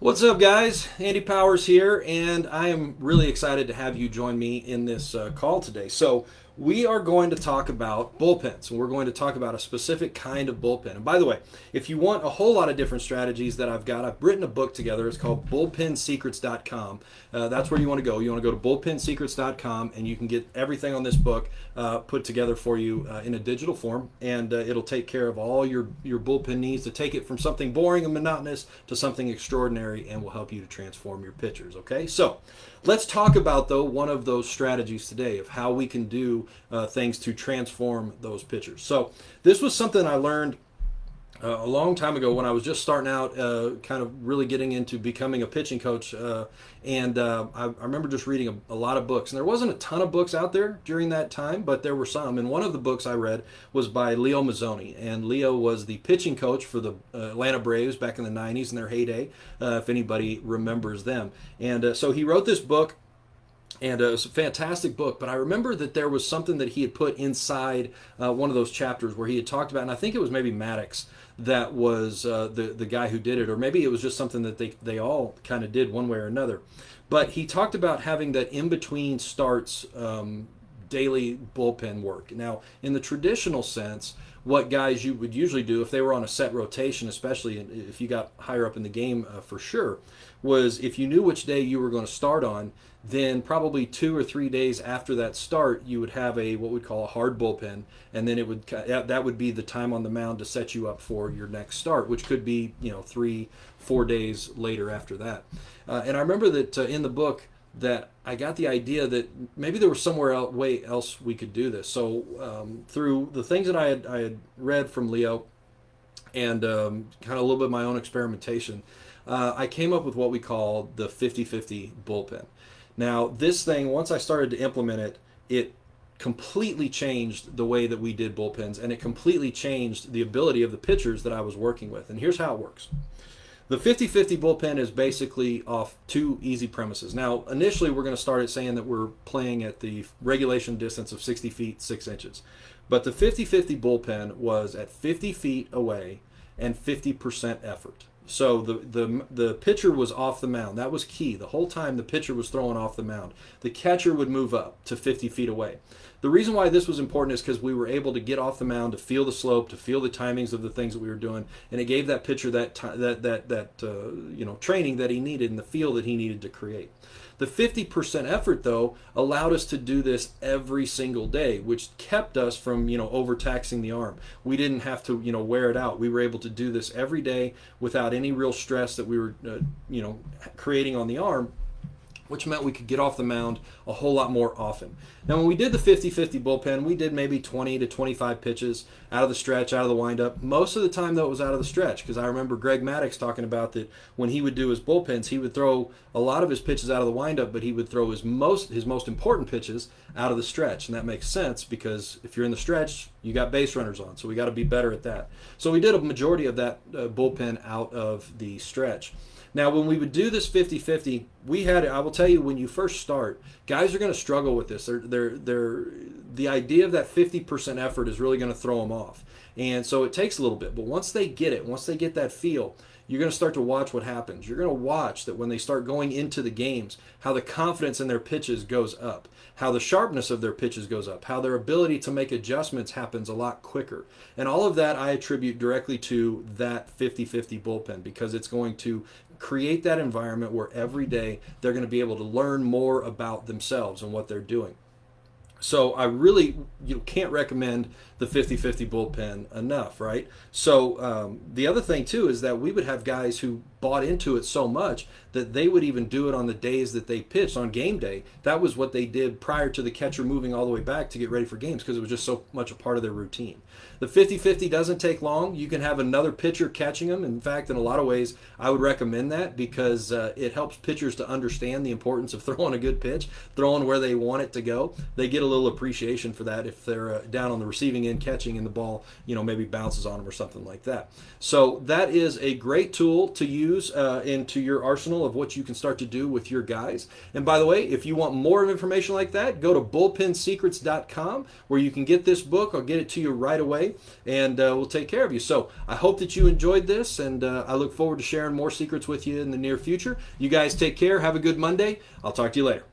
What's up, guys? Andy Powers here, and I am really excited to have you join me in this call today. So, we are going to talk about bullpens, and we're going to talk about a specific kind of bullpen. And by the way, if you want a whole lot of different strategies that I've written a book together. It's called bullpensecrets.com. That's where you want to go. You want to go to bullpensecrets.com, and you can get everything on this book put together for you in a digital form, and it'll take care of all your bullpen needs to take it from something boring and monotonous to something extraordinary, and will help you to transform your pitchers. Okay, so let's talk about, though, one of those strategies today of how we can do things to transform those pitchers. So this was something I learned a long time ago when I was just starting out, kind of really getting into becoming a pitching coach. I remember just reading a lot of books. And there wasn't a ton of books out there during that time, but there were some. And one of the books I read was by Leo Mazzoni. And Leo was the pitching coach for the Atlanta Braves back in the 90s in their heyday, if anybody remembers them. And so he wrote this book. And it was a fantastic book, but I remember that there was something that he had put inside one of those chapters where he had talked about, and I think it was maybe Maddox that was the guy who did it, or maybe it was just something that they all kind of did one way or another. But he talked about having that in-between starts daily bullpen work. Now, in the traditional sense, what guys you would usually do if they were on a set rotation, especially if you got higher up in the game for sure, was if you knew which day you were going to start on, then probably 2 or 3 days after that start, you would have what we'd call a hard bullpen, and then that would be the time on the mound to set you up for your next start, which could be 3-4 days later after that. And I remember that in the book that I got the idea that maybe there was somewhere else we could do this. So through the things that I had read from Leo and kind of a little bit of my own experimentation, I came up with what we call the 50-50 bullpen. Now, this thing, once I started to implement it, it completely changed the way that we did bullpens, and it completely changed the ability of the pitchers that I was working with. And here's how it works. The 50-50 bullpen is basically off two easy premises. Now, initially, we're going to start at saying that we're playing at the regulation distance of 60 feet, 6 inches. But the 50-50 bullpen was at 50 feet away and 50% effort. So the pitcher was off the mound. That was key. The whole time the pitcher was throwing off the mound. The catcher would move up to 50 feet away. The reason why this was important is because we were able to get off the mound, to feel the slope, to feel the timings of the things that we were doing, and it gave that pitcher that training that he needed and the feel that he needed to create. The 50% effort, though, allowed us to do this every single day, which kept us from, overtaxing the arm. We didn't have to, wear it out. We were able to do this every day without any real stress that we were, creating on the arm, which meant we could get off the mound a whole lot more often. Now, when we did the 50-50 bullpen, we did maybe 20 to 25 pitches out of the stretch, out of the windup. Most of the time, though, it was out of the stretch, because I remember Greg Maddux talking about that when he would do his bullpens, he would throw a lot of his pitches out of the windup, but he would throw his most important pitches out of the stretch. And that makes sense, because if you're in the stretch, you got base runners on, so we got to be better at that. So we did a majority of that bullpen out of the stretch. Now, when we would do this 50-50, I will tell you, when you first start, guys are going to struggle with this. The idea of that 50% effort is really going to throw them off. And so it takes a little bit. But once they get it, once they get that feel, you're going to start to watch what happens. You're going to watch that when they start going into the games, how the confidence in their pitches goes up, how the sharpness of their pitches goes up, how their ability to make adjustments happens a lot quicker. And all of that I attribute directly to that 50-50 bullpen, because it's going to create that environment where every day they're going to be able to learn more about themselves and what they're doing. So I really can't recommend the 50-50 bullpen enough, right? So the other thing, too, is that we would have guys who bought into it so much that they would even do it on the days that they pitched on game day. That was what they did prior to the catcher moving all the way back to get ready for games, because it was just so much a part of their routine. The 50-50 doesn't take long. You can have another pitcher catching them. In fact, in a lot of ways, I would recommend that, because it helps pitchers to understand the importance of throwing a good pitch, throwing where they want it to go. They get a little appreciation for that if they're down on the receiving end catching and the ball, maybe bounces on them or something like that. So that is a great tool to use into your arsenal of what you can start to do with your guys. And by the way, if you want more information like that, go to bullpensecrets.com where you can get this book. I'll get it to you right away, and we'll take care of you. So I hope that you enjoyed this, and I look forward to sharing more secrets with you in the near future. You guys take care. Have a good Monday. I'll talk to you later.